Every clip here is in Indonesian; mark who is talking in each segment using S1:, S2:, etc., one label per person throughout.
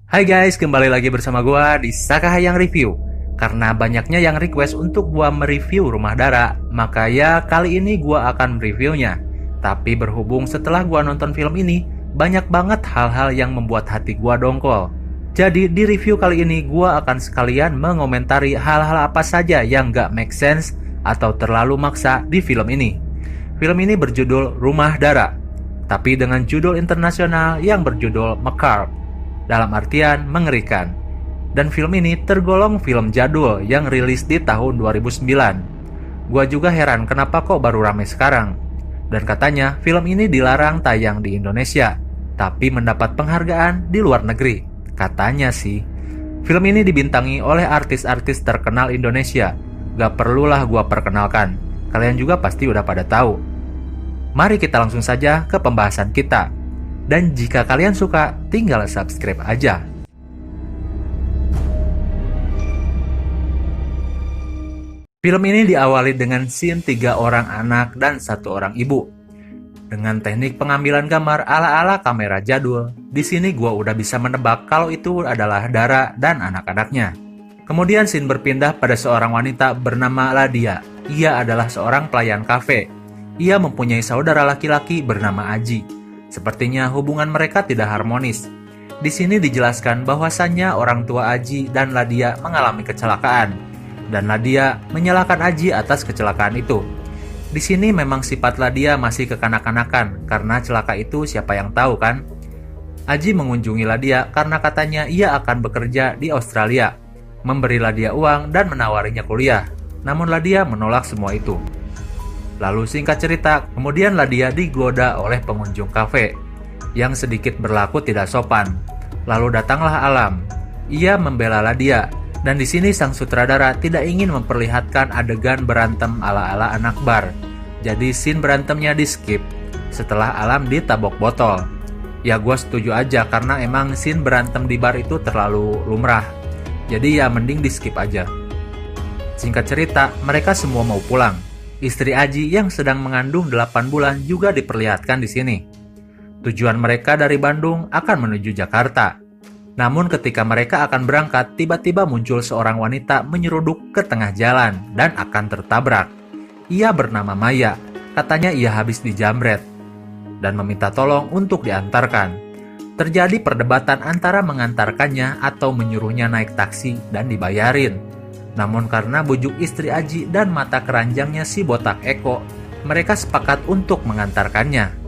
S1: Hai guys, kembali lagi bersama gua di Sakahayang Review. Karena banyaknya yang request untuk gua mereview Rumah Dara, maka ya kali ini gua akan mereviewnya. Tapi berhubung setelah gua nonton film ini, banyak banget hal-hal yang membuat hati gua dongkol. Jadi di review kali ini gua akan sekalian mengomentari hal-hal apa saja yang gak make sense atau terlalu maksa di film ini. Film ini berjudul Rumah Dara, tapi dengan judul internasional yang berjudul Macabre, dalam artian mengerikan. Dan film ini tergolong film jadul yang rilis di tahun 2009. Gua juga heran kenapa kok baru rame sekarang. Dan katanya film ini dilarang tayang di Indonesia, tapi mendapat penghargaan di luar negeri. Katanya sih. Film ini dibintangi oleh artis-artis terkenal Indonesia. Gak perlulah gua perkenalkan, kalian juga pasti udah pada tahu. Mari kita langsung saja ke pembahasan kita. Dan jika kalian suka, tinggal subscribe aja. Film ini diawali dengan scene 3 orang anak dan 1 orang ibu. Dengan teknik pengambilan gambar ala-ala kamera jadul, di sini gua udah bisa menebak kalau itu adalah Dara dan anak-anaknya. Kemudian scene berpindah pada seorang wanita bernama Ladia. Ia adalah seorang pelayan kafe. Ia mempunyai saudara laki-laki bernama Aji. Sepertinya hubungan mereka tidak harmonis. Di sini dijelaskan bahwasannya orang tua Aji dan Ladia mengalami kecelakaan, dan Ladia menyalahkan Aji atas kecelakaan itu. Di sini memang sifat Ladia masih kekanak-kanakan, karena celaka itu siapa yang tahu kan? Aji mengunjungi Ladia karena katanya ia akan bekerja di Australia, memberi Ladia uang dan menawarinya kuliah. Namun Ladia menolak semua itu. Lalu singkat cerita, kemudian Ladia digoda oleh pengunjung kafe yang sedikit berlaku tidak sopan. Lalu datanglah Alam. Ia membela Ladia, dan di sini sang sutradara tidak ingin memperlihatkan adegan berantem ala-ala anak bar. Jadi scene berantemnya di skip setelah Alam ditabok botol. Ya gue setuju aja karena emang scene berantem di bar itu terlalu lumrah. Jadi ya mending di skip aja. Singkat cerita, mereka semua mau pulang. Istri Aji yang sedang mengandung 8 bulan juga diperlihatkan di sini. Tujuan mereka dari Bandung akan menuju Jakarta. Namun ketika mereka akan berangkat, tiba-tiba muncul seorang wanita menyeruduk ke tengah jalan dan akan tertabrak. Ia bernama Maya, katanya ia habis dijamret dan meminta tolong untuk diantarkan. Terjadi perdebatan antara mengantarkannya atau menyuruhnya naik taksi dan dibayarin. Namun karena bujuk istri Aji dan mata keranjangnya si botak Eko, mereka sepakat untuk mengantarkannya.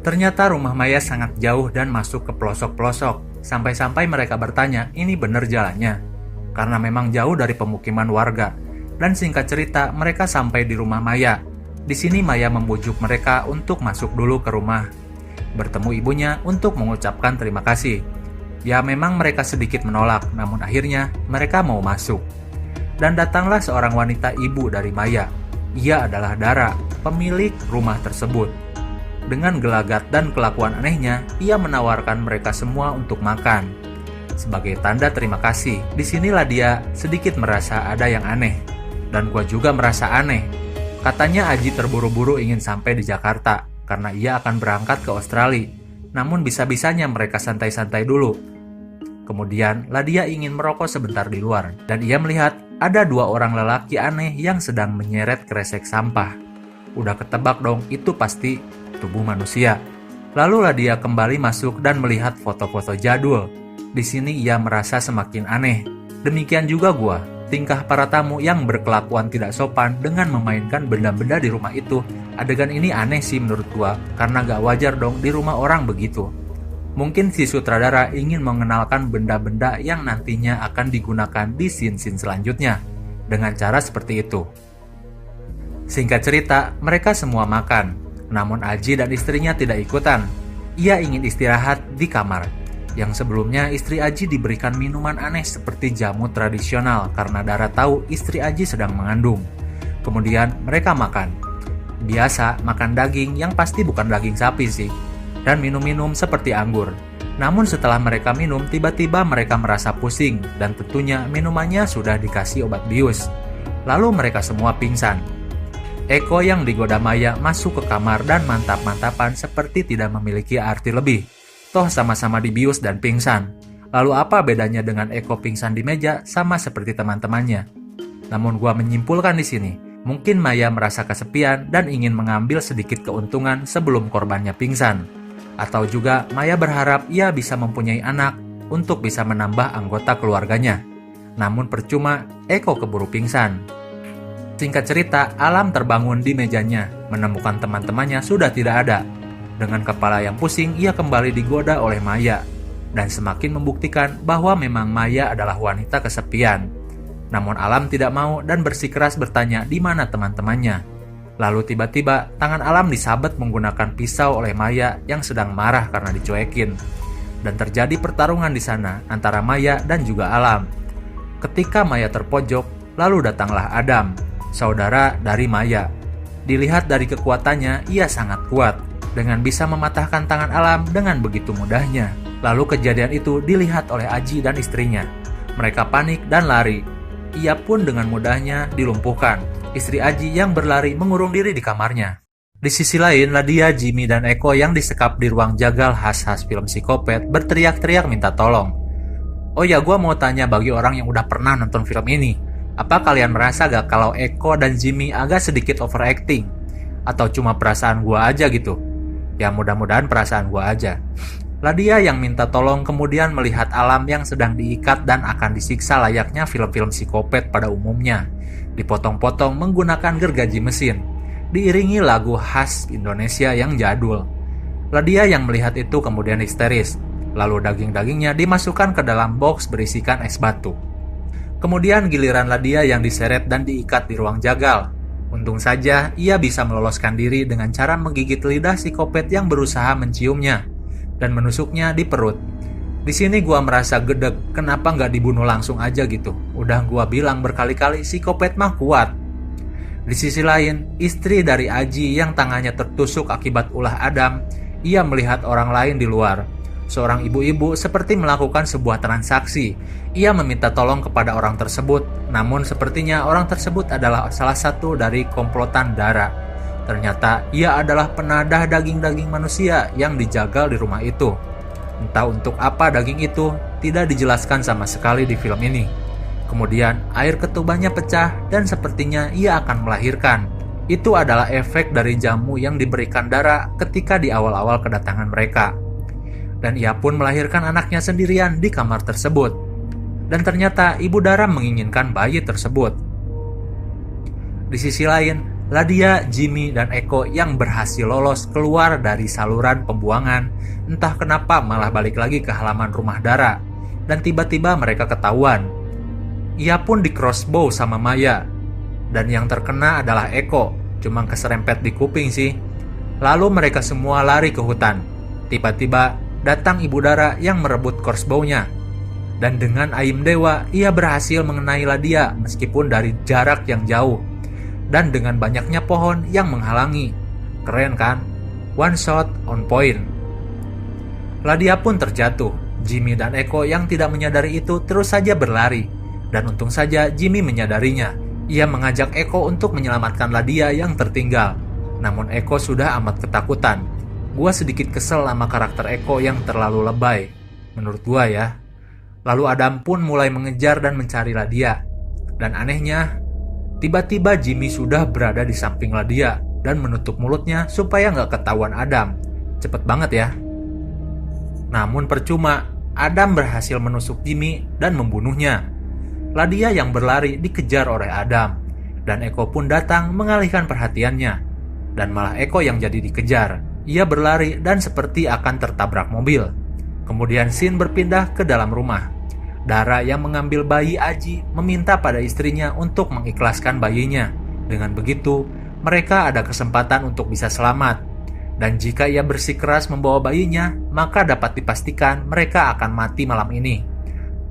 S1: Ternyata rumah Maya sangat jauh dan masuk ke pelosok-pelosok. Sampai-sampai mereka bertanya, ini bener jalannya? Karena memang jauh dari pemukiman warga. Dan singkat cerita, mereka sampai di rumah Maya. Di sini Maya membujuk mereka untuk masuk dulu ke rumah, bertemu ibunya untuk mengucapkan terima kasih. Ya memang mereka sedikit menolak, namun akhirnya mereka mau masuk. Dan datanglah seorang wanita ibu dari Maya. Ia adalah Dara, pemilik rumah tersebut. Dengan gelagat dan kelakuan anehnya, ia menawarkan mereka semua untuk makan. Sebagai tanda terima kasih, disinilah dia sedikit merasa ada yang aneh. Dan gua juga merasa aneh. Katanya Aji terburu-buru ingin sampai di Jakarta, karena ia akan berangkat ke Australia. Namun bisa-bisanya mereka santai-santai dulu. Kemudian Ladia ingin merokok sebentar di luar, dan ia melihat ada 2 orang lelaki aneh yang sedang menyeret kresek sampah. Udah ketebak dong, itu pasti tubuh manusia. Lalu Ladia kembali masuk dan melihat foto-foto jadul. Di sini ia merasa semakin aneh. Demikian juga gua. Tingkah para tamu yang berkelakuan tidak sopan dengan memainkan benda-benda di rumah itu. Adegan ini aneh sih menurut gua, karena gak wajar dong di rumah orang begitu. Mungkin si sutradara ingin mengenalkan benda-benda yang nantinya akan digunakan di scene-scene selanjutnya dengan cara seperti itu. Singkat cerita, mereka semua makan. Namun Aji dan istrinya tidak ikutan. Ia ingin istirahat di kamar. Yang sebelumnya istri Aji diberikan minuman aneh seperti jamu tradisional karena Dara tahu istri Aji sedang mengandung. Kemudian mereka makan. Biasa makan daging yang pasti bukan daging sapi sih. Dan minum-minum seperti anggur. Namun setelah mereka minum, tiba-tiba mereka merasa pusing dan tentunya minumannya sudah dikasih obat bius. Lalu mereka semua pingsan. Eko yang digoda Maya masuk ke kamar dan mantap-mantapan seperti tidak memiliki arti lebih. Toh sama-sama dibius dan pingsan. Lalu apa bedanya dengan Eko pingsan di meja sama seperti teman-temannya? Namun gua menyimpulkan di sini, mungkin Maya merasa kesepian dan ingin mengambil sedikit keuntungan sebelum korbannya pingsan. Atau juga Maya berharap ia bisa mempunyai anak untuk bisa menambah anggota keluarganya. Namun percuma, Eko keburu pingsan. Singkat cerita, Alam terbangun di mejanya, menemukan teman-temannya sudah tidak ada. Dengan kepala yang pusing, ia kembali digoda oleh Maya, dan semakin membuktikan bahwa memang Maya adalah wanita kesepian. Namun Alam tidak mau dan bersikeras bertanya di mana teman-temannya. Lalu tiba-tiba, tangan Alam disabet menggunakan pisau oleh Maya yang sedang marah karena dicuekin. Dan terjadi pertarungan di sana antara Maya dan juga Alam. Ketika Maya terpojok, lalu datanglah Adam, saudara dari Maya. Dilihat dari kekuatannya, ia sangat kuat, dengan bisa mematahkan tangan Alam dengan begitu mudahnya. Lalu kejadian itu dilihat oleh Aji dan istrinya. Mereka panik dan lari. Ia pun dengan mudahnya dilumpuhkan. Istri Aji yang berlari mengurung diri di kamarnya. Di sisi lain, Ladia, Jimmy, dan Eko yang disekap di ruang jagal khas-khas film psikopat berteriak-teriak minta tolong. Oh ya, gue mau tanya bagi orang yang udah pernah nonton film ini, apa kalian merasa gak kalau Eko dan Jimmy agak sedikit overacting? Atau cuma perasaan gue aja gitu? Ya mudah-mudahan perasaan gue aja. Ladia yang minta tolong kemudian melihat Alam yang sedang diikat dan akan disiksa layaknya film-film psikopat pada umumnya. Dipotong-potong menggunakan gergaji mesin, diiringi lagu khas Indonesia yang jadul. Ladia yang melihat itu kemudian histeris. Lalu daging-dagingnya dimasukkan ke dalam box berisikan es batu. Kemudian giliran Ladia yang diseret dan diikat di ruang jagal. Untung saja ia bisa meloloskan diri dengan cara menggigit lidah psikopat yang berusaha menciumnya dan menusuknya di perut. Di sini gua merasa gedeg, kenapa nggak dibunuh langsung aja gitu? Udah gua bilang berkali-kali psikopat mah kuat. Di sisi lain, istri dari Aji yang tangannya tertusuk akibat ulah Adam, ia melihat orang lain di luar. Seorang ibu-ibu seperti melakukan sebuah transaksi. Ia meminta tolong kepada orang tersebut, namun sepertinya orang tersebut adalah salah satu dari komplotan Dara. Ternyata ia adalah penadah daging-daging manusia yang dijagal di rumah itu. Entah untuk apa daging itu, tidak dijelaskan sama sekali di film ini. Kemudian air ketubannya pecah dan sepertinya ia akan melahirkan. Itu adalah efek dari jamu yang diberikan Dara ketika di awal-awal kedatangan mereka. Dan ia pun melahirkan anaknya sendirian di kamar tersebut. Dan ternyata ibu Dara menginginkan bayi tersebut. Di sisi lain, Ladia, Jimmy, dan Eko yang berhasil lolos keluar dari saluran pembuangan, entah kenapa malah balik lagi ke halaman rumah Dara. Dan tiba-tiba mereka ketahuan. Ia pun di crossbow sama Maya. Dan yang terkena adalah Eko, cuma keserempet di kuping sih. Lalu mereka semua lari ke hutan. Tiba-tiba datang ibu Dara yang merebut crossbow-nya. Dan dengan aim dewa, ia berhasil mengenai Ladia meskipun dari jarak yang jauh. Dan dengan banyaknya pohon yang menghalangi. Keren kan? One shot on point. Ladia pun terjatuh. Jimmy dan Eko yang tidak menyadari itu terus saja berlari. Dan untung saja Jimmy menyadarinya. Ia mengajak Eko untuk menyelamatkan Ladia yang tertinggal. Namun Eko sudah amat ketakutan. Gua sedikit kesel sama karakter Eko yang terlalu lebay, menurut gua ya. Lalu Adam pun mulai mengejar dan mencari Ladia. Dan anehnya, tiba-tiba Jimmy sudah berada di samping Ladia dan menutup mulutnya supaya nggak ketahuan Adam. Cepet banget ya. Namun percuma, Adam berhasil menusuk Jimmy dan membunuhnya. Ladia yang berlari dikejar oleh Adam. Dan Eko pun datang mengalihkan perhatiannya. Dan malah Eko yang jadi dikejar. Ia berlari dan seperti akan tertabrak mobil. Kemudian scene berpindah ke dalam rumah. Dara yang mengambil bayi Aji meminta pada istrinya untuk mengikhlaskan bayinya. Dengan begitu, mereka ada kesempatan untuk bisa selamat. Dan jika ia bersikeras membawa bayinya, maka dapat dipastikan mereka akan mati malam ini.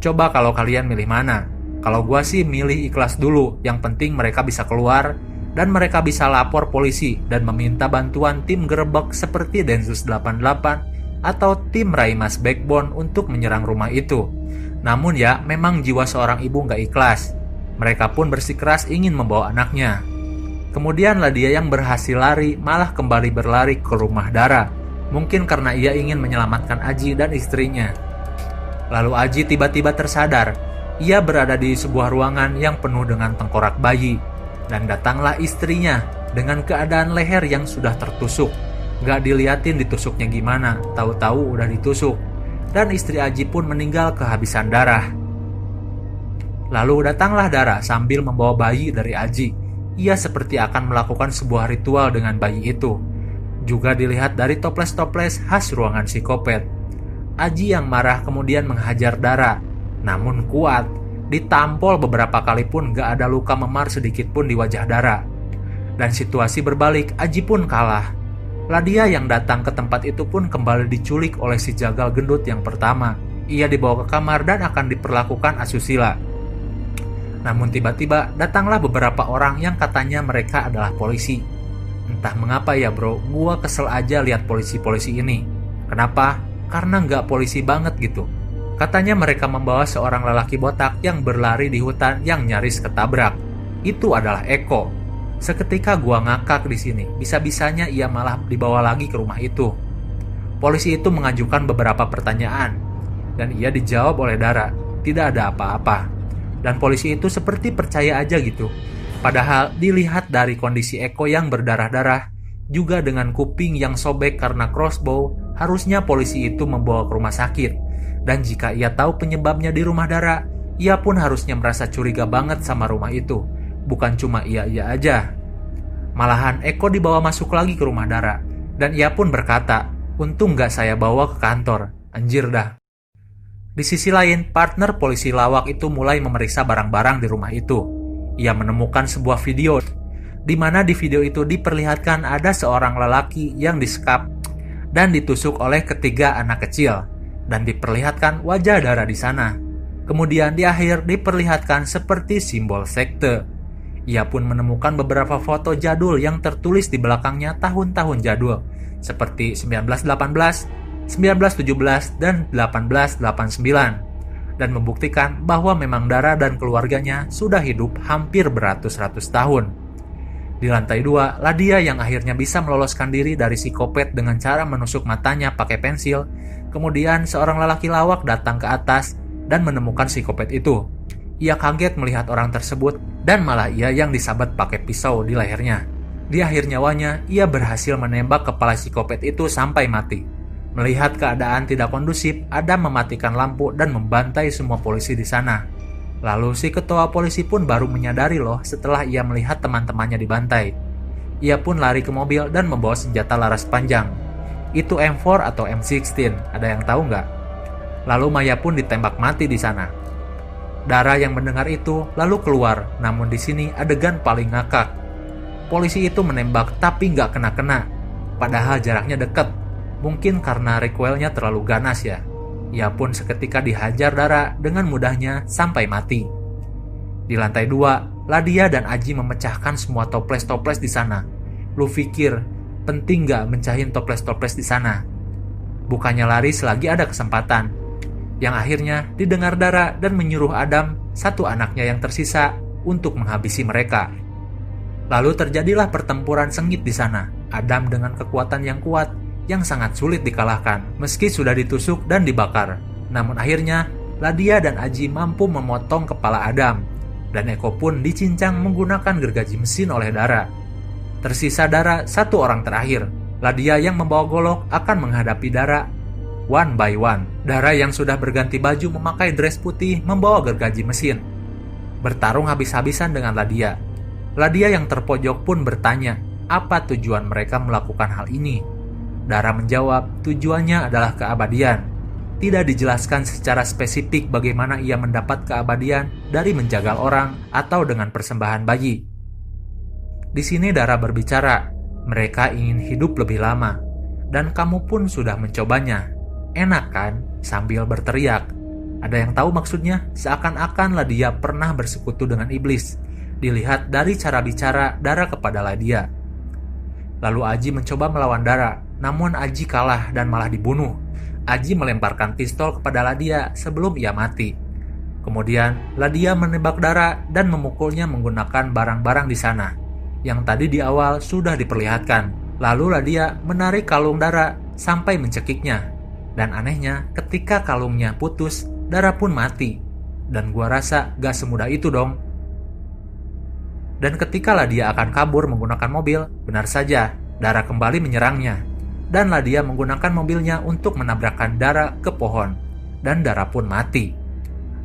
S1: Coba kalau kalian milih mana? Kalau gua sih milih ikhlas dulu, yang penting mereka bisa keluar dan mereka bisa lapor polisi dan meminta bantuan tim gerebek seperti Densus 88 atau tim Raimas Backbone untuk menyerang rumah itu. Namun ya, memang jiwa seorang ibu nggak ikhlas. Mereka pun bersikeras ingin membawa anaknya. Kemudian Ladia yang berhasil lari malah kembali berlari ke rumah Dara. Mungkin karena ia ingin menyelamatkan Aji dan istrinya. Lalu Aji tiba-tiba tersadar. Ia berada di sebuah ruangan yang penuh dengan tengkorak bayi. Dan datanglah istrinya dengan keadaan leher yang sudah tertusuk. Gak diliatin ditusuknya gimana, tahu-tahu udah ditusuk. Dan istri Aji pun meninggal kehabisan darah. Lalu datanglah Dara sambil membawa bayi dari Aji. Ia seperti akan melakukan sebuah ritual dengan bayi itu. Juga dilihat dari toples-toples khas ruangan psikopat. Aji yang marah kemudian menghajar Dara. Namun kuat, ditampol beberapa kali pun gak ada luka memar sedikit pun di wajah Dara. Dan situasi berbalik, Aji pun kalah. Ladia yang datang ke tempat itu pun kembali diculik oleh si jagal gendut yang pertama. Ia dibawa ke kamar dan akan diperlakukan asusila. Namun tiba-tiba datanglah beberapa orang yang katanya mereka adalah polisi. Entah mengapa ya bro, gua kesel aja lihat polisi-polisi ini. Kenapa? Karena nggak polisi banget gitu. Katanya mereka membawa seorang lelaki botak yang berlari di hutan yang nyaris ketabrak. Itu adalah Eko. Seketika gua ngakak di sini. Bisa-bisanya ia malah dibawa lagi ke rumah itu. Polisi itu mengajukan beberapa pertanyaan dan ia dijawab oleh Dara. Tidak ada apa-apa. Dan polisi itu seperti percaya aja gitu. Padahal dilihat dari kondisi Eko yang berdarah-darah, juga dengan kuping yang sobek karena crossbow, harusnya polisi itu membawa ke rumah sakit. Dan jika ia tahu penyebabnya di rumah Dara, ia pun harusnya merasa curiga banget sama rumah itu. Bukan cuma iya-iya aja. Malahan Eko dibawa masuk lagi ke rumah Dara. Dan ia pun berkata, untung gak saya bawa ke kantor. Anjir dah. Di sisi lain, partner polisi lawak itu mulai memeriksa barang-barang di rumah itu. Ia menemukan sebuah video, di mana di video itu diperlihatkan ada seorang lelaki yang disekap dan ditusuk oleh ketiga anak kecil, dan diperlihatkan wajah Dara di sana. Kemudian di akhir diperlihatkan seperti simbol sekte. Ia pun menemukan beberapa foto jadul yang tertulis di belakangnya tahun-tahun jadul, seperti 1918, 1917 dan 1889, dan membuktikan bahwa memang Dara dan keluarganya sudah hidup hampir beratus-ratus tahun. Di lantai 2, Ladia yang akhirnya bisa meloloskan diri dari psikopat dengan cara menusuk matanya pakai pensil. Kemudian seorang lelaki lawak datang ke atas dan menemukan psikopat itu. Ia kaget melihat orang tersebut dan malah ia yang disabet pakai pisau di lehernya. Di akhir nyawanya, ia berhasil menembak kepala psikopat itu sampai mati. Melihat keadaan tidak kondusif, Adam mematikan lampu dan membantai semua polisi di sana. Lalu si ketua polisi pun baru menyadari loh setelah ia melihat teman-temannya dibantai. Ia pun lari ke mobil dan membawa senjata laras panjang. Itu M4 atau M16, ada yang tahu nggak? Lalu Maya pun ditembak mati di sana. Dara yang mendengar itu lalu keluar, namun di sini adegan paling ngakak. Polisi itu menembak tapi nggak kena-kena, padahal jaraknya dekat. Mungkin karena recoilnya terlalu ganas ya. Ia pun seketika dihajar Dara dengan mudahnya sampai mati. Di lantai 2, Ladia dan Aji memecahkan semua toples-toples di sana. Lu pikir penting gak mencahin toples-toples di sana? Bukannya lari selagi ada kesempatan. Yang akhirnya didengar Dara dan menyuruh Adam, satu anaknya yang tersisa, untuk menghabisi mereka. Lalu terjadilah pertempuran sengit di sana. Adam dengan kekuatan yang kuat, yang sangat sulit dikalahkan, meski sudah ditusuk dan dibakar. Namun akhirnya, Ladia dan Aji mampu memotong kepala Adam, dan Eko pun dicincang menggunakan gergaji mesin oleh Dara. Tersisa Dara satu orang terakhir. Ladia yang membawa golok akan menghadapi Dara one by one. Dara yang sudah berganti baju memakai dress putih membawa gergaji mesin. Bertarung habis-habisan dengan Ladia. Ladia yang terpojok pun bertanya, apa tujuan mereka melakukan hal ini? Dara menjawab, tujuannya adalah keabadian. Tidak dijelaskan secara spesifik bagaimana ia mendapat keabadian dari menjagal orang atau dengan persembahan bayi. Di sini Dara berbicara, mereka ingin hidup lebih lama, dan kamu pun sudah mencobanya. Enak kan? Sambil berteriak. Ada yang tahu maksudnya? Seakan-akan Ladia pernah bersekutu dengan iblis. Dilihat dari cara bicara Dara kepada Ladia. Lalu Aji mencoba melawan Dara, namun Aji kalah dan malah dibunuh. Aji melemparkan pistol kepada Ladia sebelum ia mati. Kemudian Ladia menembak Dara dan memukulnya menggunakan barang-barang di sana, yang tadi di awal sudah diperlihatkan. Lalu Ladia menarik kalung Dara sampai mencekiknya. Dan anehnya, ketika kalungnya putus, Dara pun mati. Dan gua rasa gak semudah itu dong. Dan ketika Ladia akan kabur menggunakan mobil, benar saja, Dara kembali menyerangnya. Dan Ladia menggunakan mobilnya untuk menabrakkan Dara ke pohon. Dan Dara pun mati.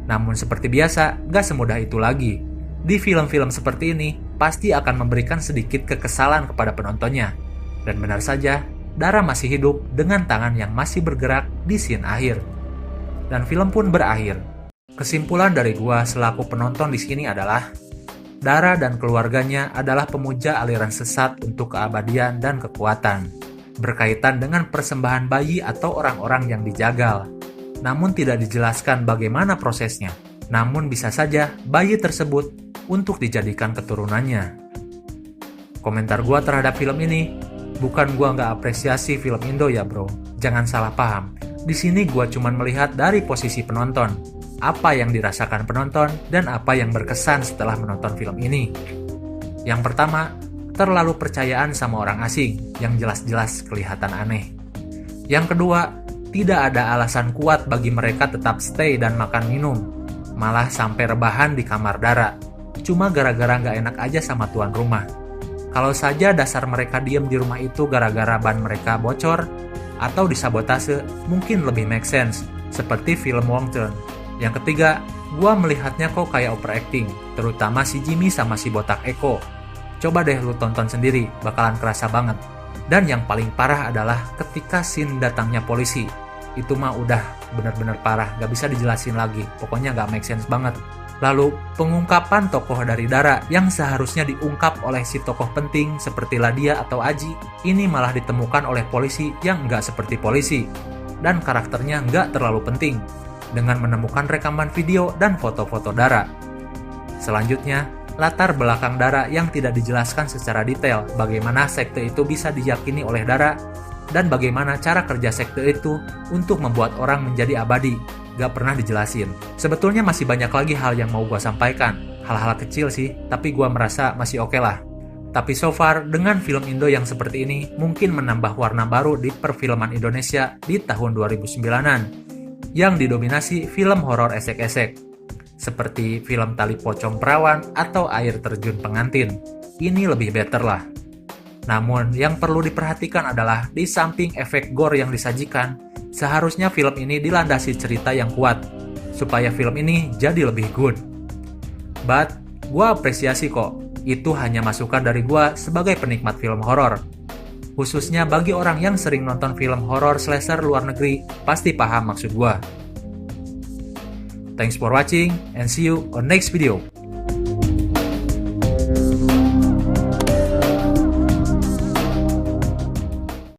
S1: Namun seperti biasa, gak semudah itu lagi. Di film-film seperti ini, pasti akan memberikan sedikit kekesalan kepada penontonnya. Dan benar saja, Dara masih hidup dengan tangan yang masih bergerak di scene akhir. Dan film pun berakhir. Kesimpulan dari gua selaku penonton di sini adalah Dara dan keluarganya adalah pemuja aliran sesat untuk keabadian dan kekuatan, berkaitan dengan persembahan bayi atau orang-orang yang dijagal. Namun tidak dijelaskan bagaimana prosesnya. Namun bisa saja bayi tersebut untuk dijadikan keturunannya. Komentar gua terhadap film ini, bukan gua nggak apresiasi film Indo ya bro, jangan salah paham. Di sini gua cuman melihat dari posisi penonton. Apa yang dirasakan penonton dan apa yang berkesan setelah menonton film ini. Yang pertama, terlalu percayaan sama orang asing yang jelas-jelas kelihatan aneh. Yang kedua, tidak ada alasan kuat bagi mereka tetap stay dan makan minum, malah sampai rebahan di kamar Dara. Cuma gara-gara nggak enak aja sama tuan rumah. Kalau saja dasar mereka diem di rumah itu gara-gara ban mereka bocor atau disabotase, mungkin lebih make sense, seperti film Wong Chun. Yang ketiga, gua melihatnya kok kayak overacting, terutama si Jimmy sama si botak Eko. Coba deh lu tonton sendiri, bakalan kerasa banget. Dan yang paling parah adalah ketika scene datangnya polisi. Itu mah udah bener-bener parah, gak bisa dijelasin lagi, pokoknya gak make sense banget. Lalu, pengungkapan tokoh dari Dara yang seharusnya diungkap oleh si tokoh penting seperti Ladia atau Aji, ini malah ditemukan oleh polisi yang gak seperti polisi. Dan karakternya gak terlalu penting, dengan menemukan rekaman video dan foto-foto Dara. Selanjutnya, latar belakang Dara yang tidak dijelaskan secara detail, bagaimana sekte itu bisa diyakini oleh Dara, dan bagaimana cara kerja sekte itu untuk membuat orang menjadi abadi, gak pernah dijelasin. Sebetulnya masih banyak lagi hal yang mau gua sampaikan, hal-hal kecil sih, tapi gua merasa masih oke lah. Tapi so far, dengan film Indo yang seperti ini, mungkin menambah warna baru di perfilman Indonesia di tahun 2009-an, yang didominasi film horor esek-esek, seperti film Tali Pocong Perawan atau Air Terjun Pengantin. Ini lebih better lah. Namun, yang perlu diperhatikan adalah di samping efek gore yang disajikan, seharusnya film ini dilandasi cerita yang kuat, supaya film ini jadi lebih good. But, gua apresiasi kok, itu hanya masukan dari gua sebagai penikmat film horor. Khususnya bagi orang yang sering nonton film horor slasher luar negeri, pasti paham maksud gua. Thanks for watching and see you on next video.